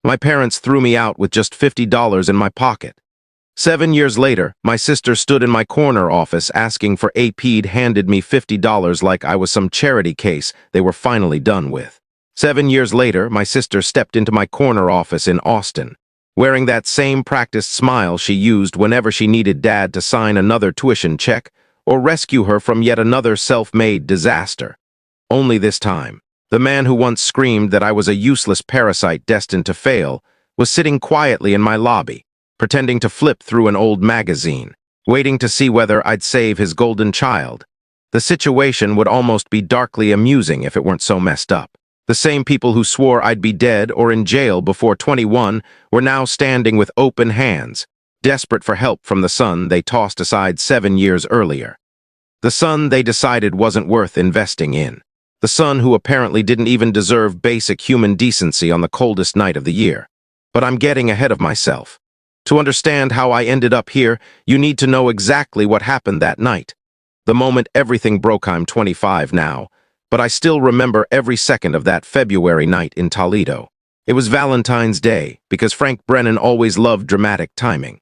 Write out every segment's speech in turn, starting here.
My parents threw me out with just $50 in my pocket. 7 years later, my sister stood in my corner office asking for AP'd handed me $50 like I was some charity case they were finally done with. 7 years later, my sister stepped into my corner office in Austin, wearing that same practiced smile she used whenever she needed Dad to sign another tuition check or rescue her from yet another self-made disaster. Only this time, the man who once screamed that I was a useless parasite destined to fail was sitting quietly in my lobby, pretending to flip through an old magazine, waiting to see whether I'd save his golden child. The situation would almost be darkly amusing if it weren't so messed up. The same people who swore I'd be dead or in jail before 21 were now standing with open hands, desperate for help from the son they tossed aside 7 years earlier. The son they decided wasn't worth investing in. The son who apparently didn't even deserve basic human decency on the coldest night of the year. But I'm getting ahead of myself. To understand how I ended up here, you need to know exactly what happened that night. The moment everything broke, I'm 25 now, but I still remember every second of that February night in Toledo. It was Valentine's Day, because Frank Brennan always loved dramatic timing.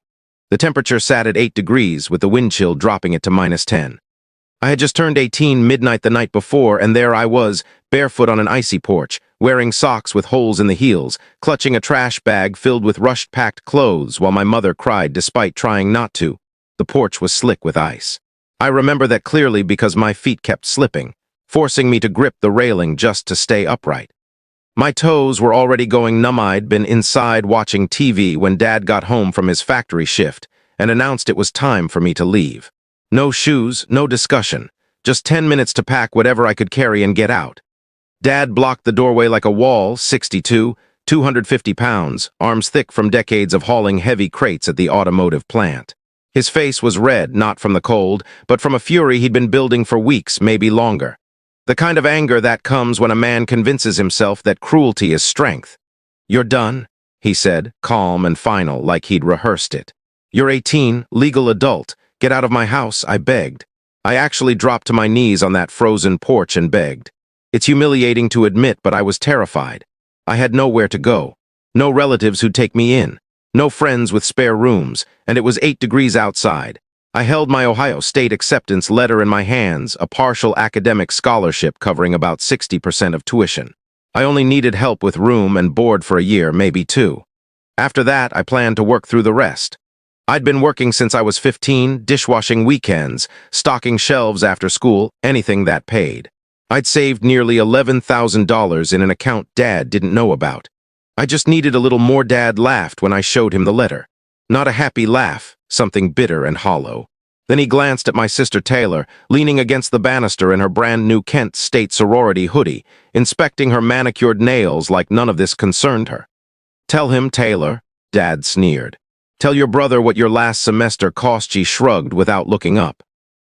The temperature sat at 8 degrees, with the wind chill dropping it to -10. I had just turned 18 midnight the night before, and there I was, barefoot on an icy porch, wearing socks with holes in the heels, clutching a trash bag filled with rushed-packed clothes while my mother cried despite trying not to. The porch was slick with ice. I remember that clearly because my feet kept slipping, forcing me to grip the railing just to stay upright. My toes were already going numb. I'd been inside watching TV when Dad got home from his factory shift and announced it was time for me to leave. No shoes, no discussion, just 10 minutes to pack whatever I could carry and get out. Dad blocked the doorway like a wall, 62, 250 pounds, arms thick from decades of hauling heavy crates at the automotive plant. His face was red, not from the cold, but from a fury he'd been building for weeks, maybe longer. The kind of anger that comes when a man convinces himself that cruelty is strength. "You're done," he said, calm and final, like he'd rehearsed it. "You're 18, legal adult. Get out of my house," I begged. I actually dropped to my knees on that frozen porch and begged. It's humiliating to admit, but I was terrified. I had nowhere to go. No relatives who'd take me in. No friends with spare rooms, and it was 8 degrees outside. I held my Ohio State acceptance letter in my hands, a partial academic scholarship covering about 60% of tuition. I only needed help with room and board for a year, maybe 2. After that, I planned to work through the rest. I'd been working since I was 15, dishwashing weekends, stocking shelves after school, anything that paid. I'd saved nearly $11,000 in an account Dad didn't know about. I just needed a little more. Dad laughed when I showed him the letter. Not a happy laugh, something bitter and hollow. Then he glanced at my sister Taylor, leaning against the banister in her brand new Kent State sorority hoodie, inspecting her manicured nails like none of this concerned her. "Tell him, Taylor," Dad sneered. "Tell your brother what your last semester cost." She shrugged without looking up.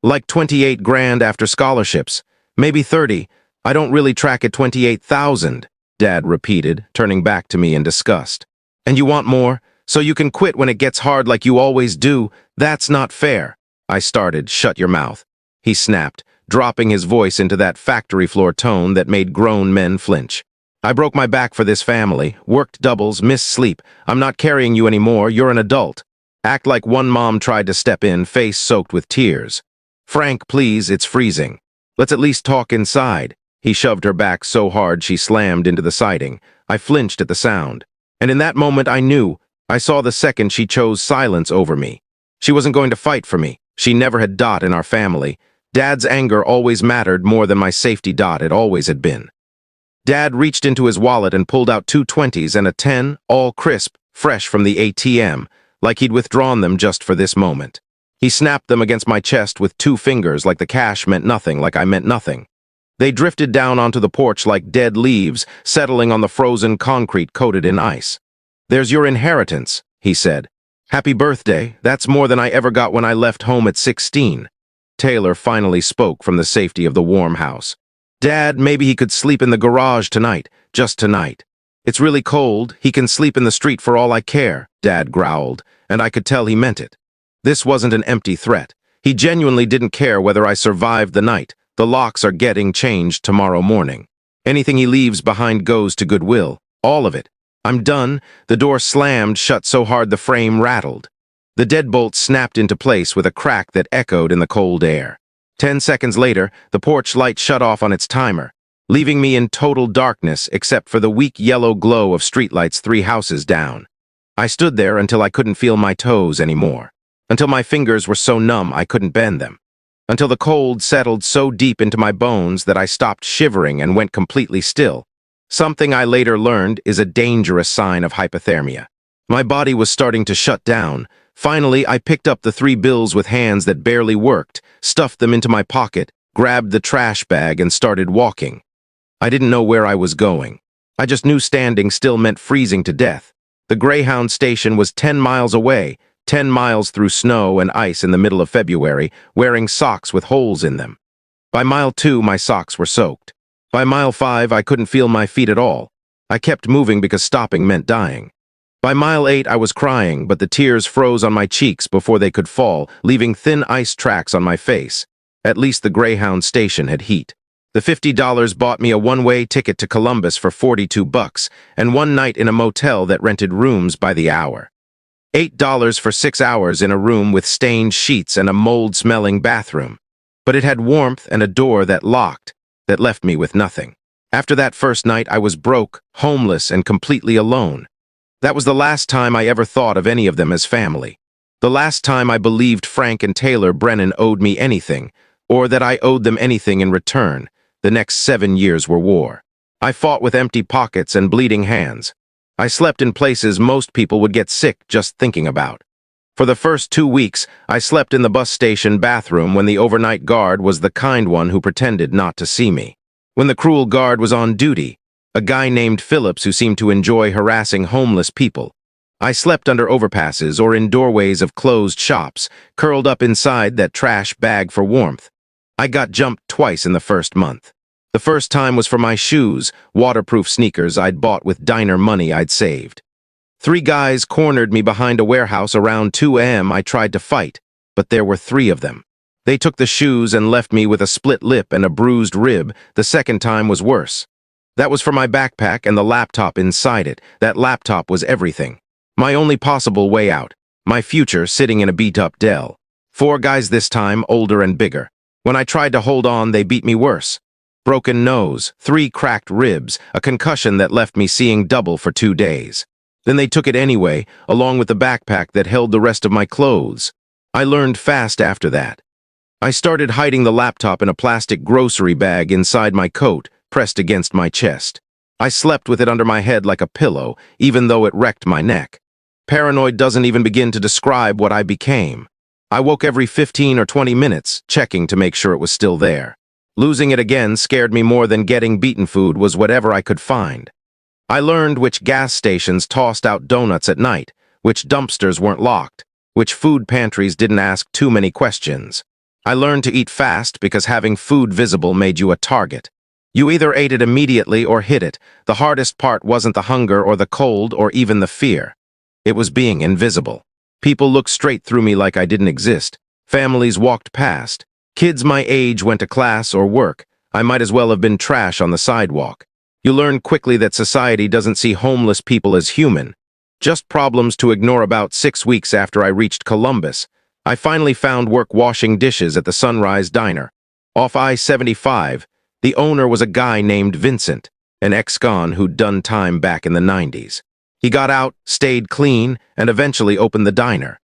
"Like 28 grand after scholarships. Maybe 30. I don't really track at 28,000, Dad repeated, turning back to me in disgust. "And you want more? So you can quit when it gets hard like you always do? That's not fair." I started. "Shut your mouth," he snapped, dropping his voice into that factory floor tone that made grown men flinch. "I broke my back for this family, worked doubles, missed sleep. I'm not carrying you anymore. You're an adult. Act like one." Mom tried to step in, face soaked with tears. "Frank, please, it's freezing. Let's at least talk inside." He shoved her back so hard she slammed into the siding. I flinched at the sound. And in that moment I knew. I saw the second she chose silence over me. She wasn't going to fight for me. She never had. In our family, Dad's anger always mattered more than my safety. It always had been. Dad reached into his wallet and pulled out 2 20s and a 10, all crisp, fresh from the ATM, like he'd withdrawn them just for this moment. He snapped them against my chest with 2 fingers like the cash meant nothing, like I meant nothing. They drifted down onto the porch like dead leaves, settling on the frozen concrete coated in ice. "There's your inheritance," he said. "Happy birthday. That's more than I ever got when I left home at 16. Taylor finally spoke from the safety of the warm house. "Dad, maybe he could sleep in the garage tonight, just tonight. It's really cold. He can sleep in the street for all I care," Dad growled, and I could tell he meant it. This wasn't an empty threat. He genuinely didn't care whether I survived the night. The locks are getting changed tomorrow morning. Anything he leaves behind goes to Goodwill. All of it. I'm done. The door slammed shut so hard the frame rattled. The deadbolt snapped into place with a crack that echoed in the cold air. 10 seconds later, the porch light shut off on its timer, leaving me in total darkness except for the weak yellow glow of streetlights 3 houses down. I stood there until I couldn't feel my toes anymore, until my fingers were so numb I couldn't bend them, until the cold settled so deep into my bones that I stopped shivering and went completely still. Something I later learned is a dangerous sign of hypothermia. My body was starting to shut down. Finally, I picked up the 3 bills with hands that barely worked, stuffed them into my pocket, grabbed the trash bag, and started walking. I didn't know where I was going. I just knew standing still meant freezing to death. The Greyhound station was 10 miles away, 10 miles through snow and ice in the middle of February, wearing socks with holes in them. By mile 2, my socks were soaked. By mile 5, I couldn't feel my feet at all. I kept moving because stopping meant dying. By mile 8, I was crying, but the tears froze on my cheeks before they could fall, leaving thin ice tracks on my face. At least the Greyhound station had heat. The $50 bought me a one-way ticket to Columbus for $42 and 1 night in a motel that rented rooms by the hour. $8 for 6 hours in a room with stained sheets and a mold-smelling bathroom. But it had warmth and a door that locked, that left me with nothing. After that first night, I was broke, homeless, and completely alone. That was the last time I ever thought of any of them as family. The last time I believed Frank and Taylor Brennan owed me anything, or that I owed them anything in return. The next 7 years were war. I fought with empty pockets and bleeding hands. I slept in places most people would get sick just thinking about. For the first 2 weeks, I slept in the bus station bathroom when the overnight guard was the kind one who pretended not to see me. When the cruel guard was on duty, a guy named Phillips who seemed to enjoy harassing homeless people. I slept under overpasses or in doorways of closed shops, curled up inside that trash bag for warmth. I got jumped twice in the first month. The first time was for my shoes, waterproof sneakers I'd bought with diner money I'd saved. 3 guys cornered me behind a warehouse around 2 a.m. I tried to fight, but there were 3 of them. They took the shoes and left me with a split lip and a bruised rib. The second time was worse. That was for my backpack and the laptop inside it. That laptop was everything. My only possible way out. My future sitting in a beat-up Dell. 4 guys this time, older and bigger. When I tried to hold on, they beat me worse. Broken nose, 3 cracked ribs, a concussion that left me seeing double for 2 days. Then they took it anyway, along with the backpack that held the rest of my clothes. I learned fast after that. I started hiding the laptop in a plastic grocery bag inside my coat, pressed against my chest. I slept with it under my head like a pillow, even though it wrecked my neck. Paranoid doesn't even begin to describe what I became. I woke every 15 or 20 minutes, checking to make sure it was still there. Losing it again scared me more than getting beaten. Food was whatever I could find. I learned which gas stations tossed out donuts at night, which dumpsters weren't locked, which food pantries didn't ask too many questions. I learned to eat fast because having food visible made you a target. You either ate it immediately or hid it. The hardest part wasn't the hunger or the cold or even the fear. It was being invisible. People looked straight through me like I didn't exist. Families walked past. Kids my age went to class or work. I might as well have been trash on the sidewalk. You learn quickly that society doesn't see homeless people as human. Just problems to ignore. About 6 weeks after I reached Columbus, I finally found work washing dishes at the Sunrise Diner. Off I-75, the owner was a guy named Vincent, an ex-con who'd done time back in the 90s. He got out, stayed clean, and eventually opened the diner.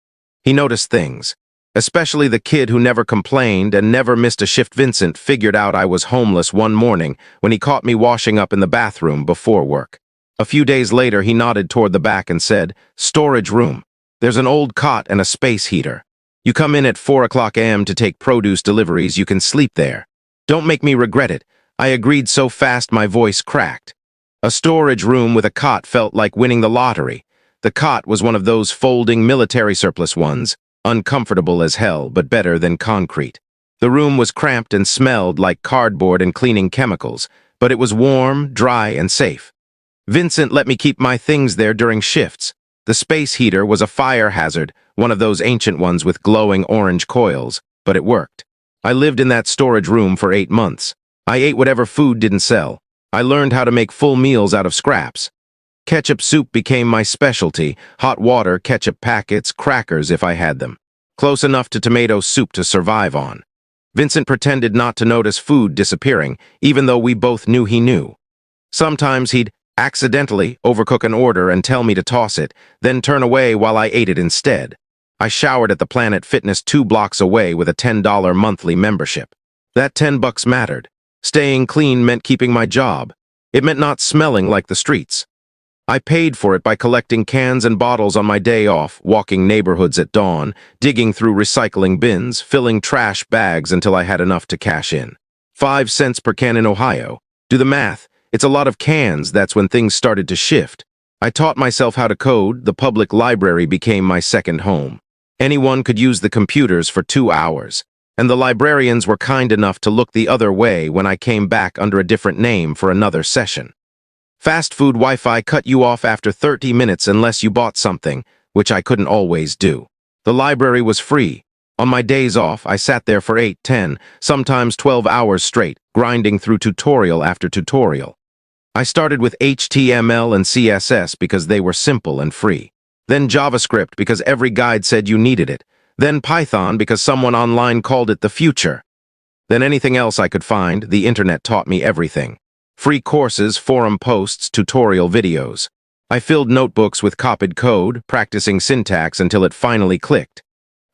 He noticed things, especially the kid who never complained and never missed a shift. Vincent figured out I was homeless one morning when he caught me washing up in the bathroom before work. A few days later, he nodded toward the back and said, "Storage room. There's an old cot and a space heater. You come in at 4 o'clock a.m. to take produce deliveries. You can sleep there. Don't make me regret it." I agreed so fast my voice cracked. A storage room with a cot felt like winning the lottery. The cot was one of those folding military surplus ones, uncomfortable as hell, but better than concrete. The room was cramped and smelled like cardboard and cleaning chemicals, but it was warm, dry, and safe. Vincent let me keep my things there during shifts. The space heater was a fire hazard, one of those ancient ones with glowing orange coils, but it worked. I lived in that storage room for 8 months. I ate whatever food didn't sell. I learned how to make full meals out of scraps. Ketchup soup became my specialty, hot water, ketchup packets, crackers if I had them. Close enough to tomato soup to survive on. Vincent pretended not to notice food disappearing, even though we both knew he knew. Sometimes he'd accidentally overcook an order and tell me to toss it, then turn away while I ate it instead. I showered at the Planet Fitness 2 blocks away with a $10 monthly membership. That $10 mattered. Staying clean meant keeping my job. It meant not smelling like the streets. I paid for it by collecting cans and bottles on my day off, walking neighborhoods at dawn, digging through recycling bins, filling trash bags until I had enough to cash in. 5 cents per can in Ohio. Do the math. It's a lot of cans. That's when things started to shift. I taught myself how to code. The public library became my second home. Anyone could use the computers for 2 hours, and the librarians were kind enough to look the other way when I came back under a different name for another session. Fast food Wi-Fi cut you off after 30 minutes unless you bought something, which I couldn't always do. The library was free. On my days off, I sat there for 8, 10, sometimes 12 hours straight, grinding through tutorial after tutorial. I started with HTML and CSS because they were simple and free. Then JavaScript because every guide said you needed it. Then Python because someone online called it the future. Then anything else I could find. The internet taught me everything. Free courses, forum posts, tutorial videos. I filled notebooks with copied code, practicing syntax until it finally clicked.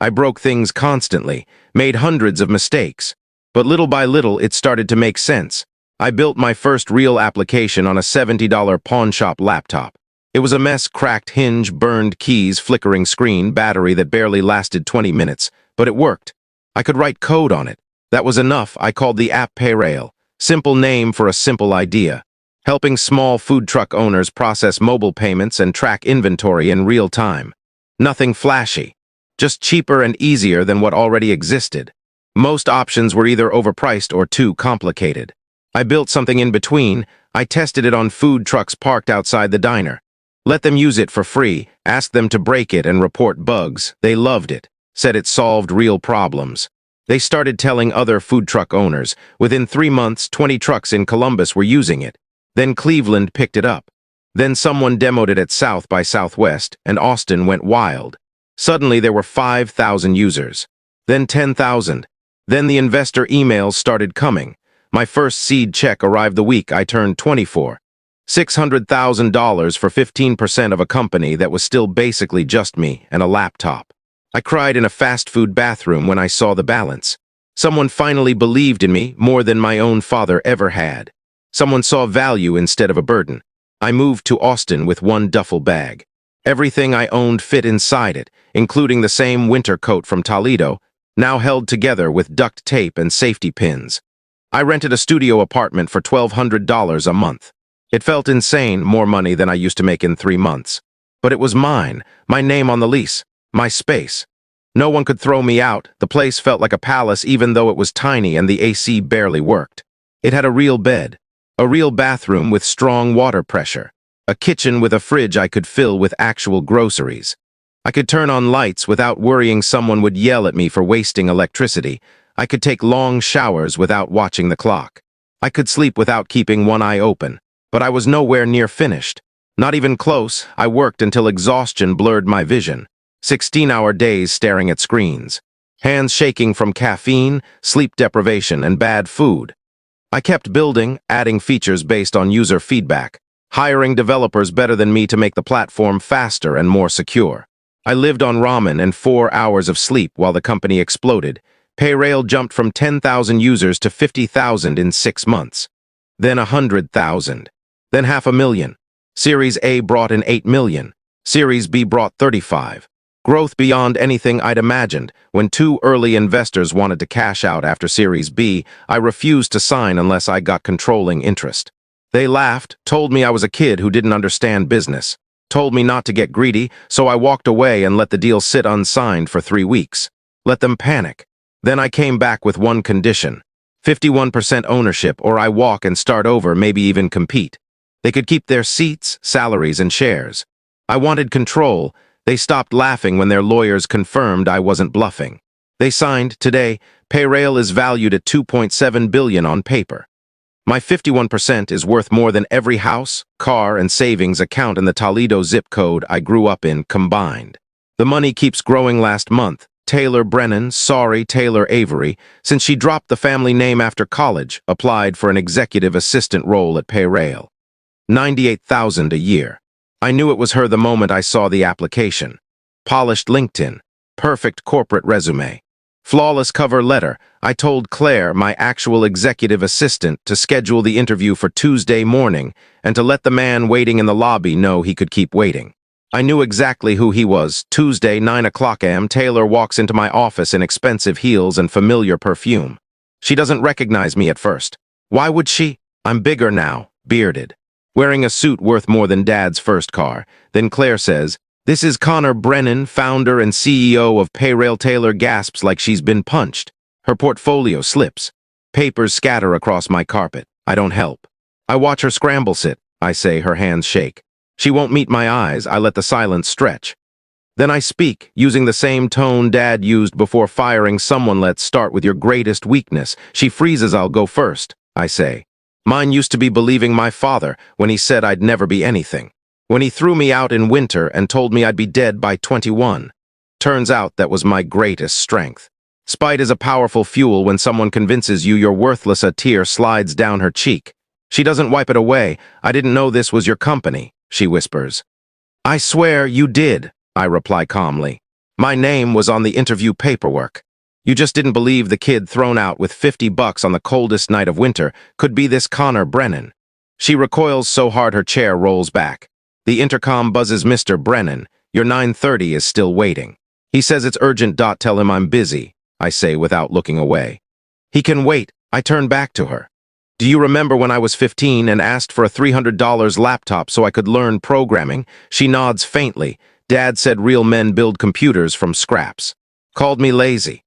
I broke things constantly, made hundreds of mistakes. But little by little, it started to make sense. I built my first real application on a $70 pawnshop laptop. It was a mess: cracked hinge, burned keys, flickering screen, battery that barely lasted 20 minutes, but it worked. I could write code on it. That was enough. I called the app Payrail. Simple name for a simple idea. Helping small food truck owners process mobile payments and track inventory in real time. Nothing flashy. Just cheaper and easier than what already existed. Most options were either overpriced or too complicated. I built something in between. I tested it on food trucks parked outside the diner. Let them use it for free, asked them to break it and report bugs. They loved it, said it solved real problems. They started telling other food truck owners. Within 3 months, 20 trucks in Columbus were using it. Then Cleveland picked it up. Then someone demoed it at South by Southwest, and Austin went wild. Suddenly there were 5,000 users. Then 10,000. Then the investor emails started coming. My first seed check arrived the week I turned 24. $600,000 for 15% of a company that was still basically just me and a laptop. I cried in a fast food bathroom when I saw the balance. Someone finally believed in me more than my own father ever had. Someone saw value instead of a burden. I moved to Austin with one duffel bag. Everything I owned fit inside it, including the same winter coat from Toledo, now held together with duct tape and safety pins. I rented a studio apartment for $1,200 a month. It felt insane, more money than I used to make in 3 months. But it was mine, my name on the lease, my space. No one could throw me out. The place felt like a palace even though it was tiny and the AC barely worked. It had a real bed, a real bathroom with strong water pressure, a kitchen with a fridge I could fill with actual groceries. I could turn on lights without worrying someone would yell at me for wasting electricity. I could take long showers without watching the clock. I could sleep without keeping one eye open. But I was nowhere near finished. Not even close. I worked until exhaustion blurred my vision. 16-hour days staring at screens. Hands shaking from caffeine, sleep deprivation, and bad food. I kept building, adding features based on user feedback, hiring developers better than me to make the platform faster and more secure. I lived on ramen and 4 hours of sleep while the company exploded. Payrail jumped from 10,000 users to 50,000 in 6 months. Then 100,000. Then 500,000. Series A brought in 8 million. Series B brought 35. Growth beyond anything I'd imagined. When 2 early investors wanted to cash out after Series B, I refused to sign unless I got controlling interest. They laughed, told me I was a kid who didn't understand business, told me not to get greedy, so I walked away and let the deal sit unsigned for 3 weeks. Let them panic. Then I came back with one condition: 51% ownership, or I walk and start over, maybe even compete. They could keep their seats, salaries, and shares. I wanted control. They stopped laughing when their lawyers confirmed I wasn't bluffing. They signed. Today, Payrail is valued at $2.7 billion on paper. My 51% is worth more than every house, car, and savings account in the Toledo zip code I grew up in combined. The money keeps growing. Last month, Taylor Brennan, sorry Taylor Avery, since she dropped the family name after college, applied for an executive assistant role at Payrail. $98,000 a year. I knew it was her the moment I saw the application. Polished LinkedIn, perfect corporate resume, flawless cover letter. I told Claire, my actual executive assistant, to schedule the interview for Tuesday morning and to let the man waiting in the lobby know he could keep waiting. I knew exactly who he was. Tuesday, 9 o'clock a.m., Taylor walks into my office in expensive heels and familiar perfume. She doesn't recognize me at first. Why would she? I'm bigger now, bearded, wearing a suit worth more than Dad's first car. Then Claire says, "This is Connor Brennan, founder and CEO of Payrail." Taylor gasps like she's been punched. Her portfolio slips. Papers scatter across my carpet. I don't help. I watch her scramble. "Sit," I say, her hands shake. She won't meet my eyes. I let the silence stretch. Then I speak, using the same tone Dad used before firing someone. "Let's start with your greatest weakness." She freezes. "I'll go first," I say. Mine used to be believing my father when he said I'd never be anything. When he threw me out in winter and told me I'd be dead by 21. Turns out that was my greatest strength. Spite is a powerful fuel. When someone convinces you you're worthless, a tear slides down her cheek. She doesn't wipe it away. "I didn't know this was your company," she whispers. "I swear you did," I reply calmly. "My name was on the interview paperwork. You just didn't believe the kid thrown out with $50 on the coldest night of winter could be this Connor Brennan." She recoils so hard her chair rolls back. The intercom buzzes. "Mr. Brennan, your 9:30 is still waiting." He says it's urgent. "Tell him I'm busy," I say without looking away. "He can wait." I turn back to her. "Do you remember when I was 15 and asked for a $300 laptop so I could learn programming?" She nods faintly. "Dad said real men build computers from scraps. Called me lazy.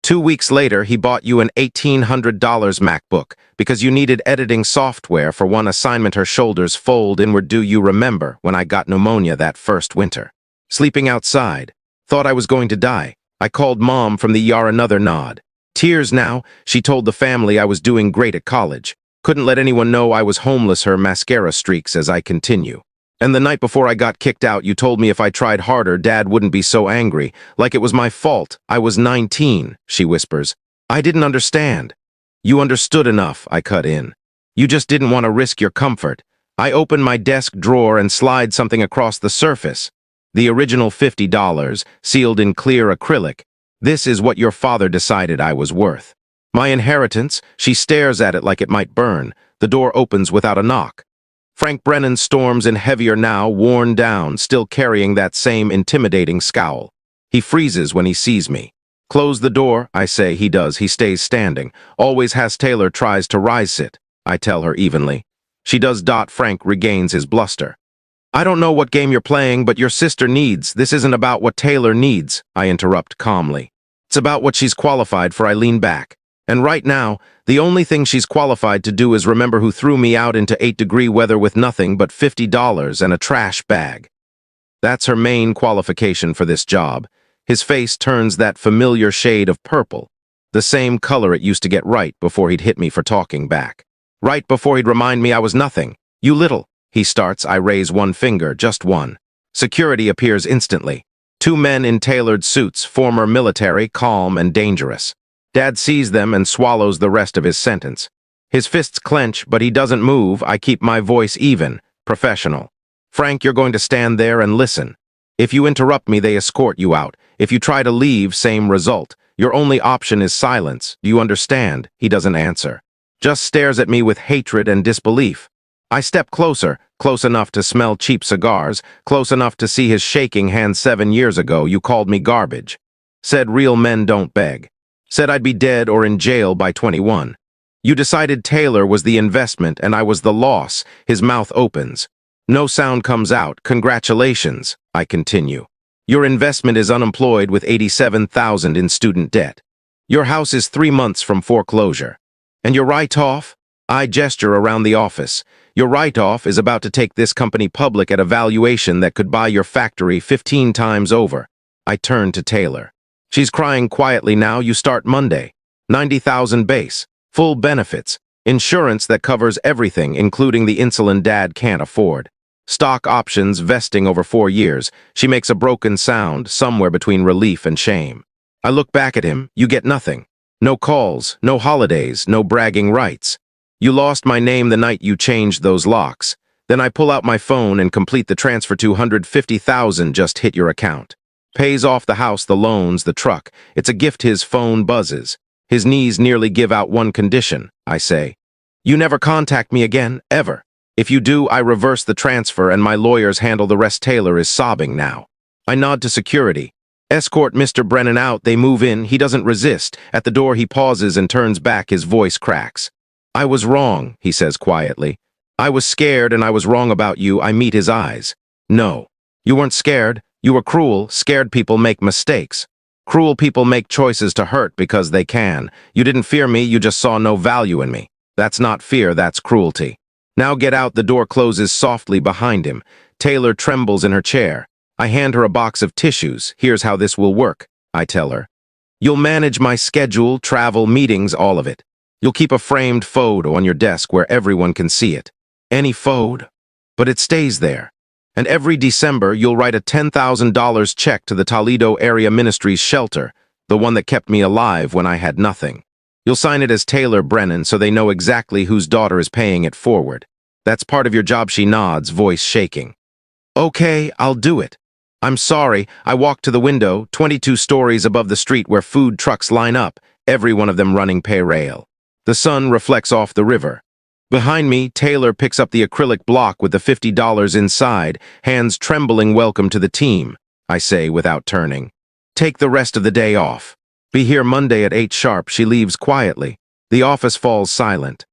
2 weeks later, he bought you an $1,800 MacBook because you needed editing software for one assignment." Her shoulders fold inward. "Do you remember when I got pneumonia that first winter? Sleeping outside. Thought I was going to die. I called Mom from the ER." Another nod. "Tears now. She told the family I was doing great at college. Couldn't let anyone know I was homeless." Her mascara streaks as I continue. "And the night before I got kicked out, you told me if I tried harder, Dad wouldn't be so angry. Like it was my fault. I was 19, she whispers. "I didn't understand." "You understood enough," I cut in. "You just didn't want to risk your comfort." I open my desk drawer and slide something across the surface. The original $50, sealed in clear acrylic. "This is what your father decided I was worth." "My inheritance?" She stares at it like it might burn. The door opens without a knock. Frank Brennan storms in, heavier now, worn down, still carrying that same intimidating scowl. He freezes when he sees me. "Close the door," I say. He does. He stays standing. "Always has." Taylor tries to rise sit, I tell her evenly. She does. Frank regains his bluster. "I don't know what game you're playing, but your sister needs." "This isn't about what Taylor needs," I interrupt calmly. "It's about what she's qualified for." I lean back. "And right now, the only thing she's qualified to do is remember who threw me out into 8-degree weather with nothing but $50 and a trash bag." That's her main qualification for this job. His face turns that familiar shade of purple, the same color it used to get right before he'd hit me for talking back. Right before he'd remind me I was nothing. "You little," he starts. I raise one finger, just one. Security appears instantly. 2 men in tailored suits, former military, calm and dangerous. Dad sees them and swallows the rest of his sentence. His fists clench, but he doesn't move. I keep my voice even, professional. "Frank, you're going to stand there and listen. If you interrupt me, they escort you out. If you try to leave, same result. Your only option is silence. Do you understand?" He doesn't answer. Just stares at me with hatred and disbelief. I step closer, close enough to smell cheap cigars, close enough to see his shaking hand. "7 years ago, you called me garbage. Said real men don't beg. Said I'd be dead or in jail by 21. You decided Taylor was the investment and I was the loss." His mouth opens. No sound comes out. "Congratulations," I continue. "Your investment is unemployed with $87,000 in student debt. Your house is 3 months from foreclosure. And your write-off?" I gesture around the office. "Your write-off is about to take this company public at a valuation that could buy your factory 15 times over." I turn to Taylor. She's crying quietly now. "You start Monday. 90,000 base. Full benefits. Insurance that covers everything, including the insulin Dad can't afford. Stock options vesting over 4 years. She makes a broken sound, somewhere between relief and shame. I look back at him. You get nothing. No calls, no holidays, no bragging rights. You lost my name the night you changed those locks. Then I pull out my phone and complete the transfer. 250,000 just hit your account. Pays off the house, the loans, the truck. It's a gift. His phone buzzes. His knees nearly give out. One condition, I say. You never contact me again, ever. If you do, I reverse the transfer and my lawyers handle the rest. Taylor is sobbing now. I nod to security. Escort Mr. Brennan out. They move in. He doesn't resist. At the door he pauses and turns back. His voice cracks. I was wrong, he says quietly. I was scared and I was wrong about you. I meet his eyes. No. You weren't scared. You were cruel. Scared people make mistakes. Cruel people make choices to hurt because they can. You didn't fear me. You just saw no value in me. That's not fear. That's cruelty. Now get out. The door closes softly behind him. Taylor trembles in her chair. I hand her a box of tissues. Here's how this will work, I tell her. You'll manage my schedule, travel, meetings, all of it. You'll keep a framed photo on your desk where everyone can see it. Any photo. But it stays there. And every December, you'll write a $10,000 check to the Toledo Area Ministries shelter, the one that kept me alive when I had nothing. You'll sign it as Taylor Brennan so they know exactly whose daughter is paying it forward. That's part of your job. She nods, voice shaking. Okay, I'll do it. I'm sorry. I walk to the window, 22 stories above the street where food trucks line up, every one of them running pay-rail. The sun reflects off the river. Behind me, Taylor picks up the acrylic block with the $50 inside, hands trembling. Welcome to the team, I say without turning. Take the rest of the day off. Be here Monday at 8 sharp. She leaves quietly. The office falls silent.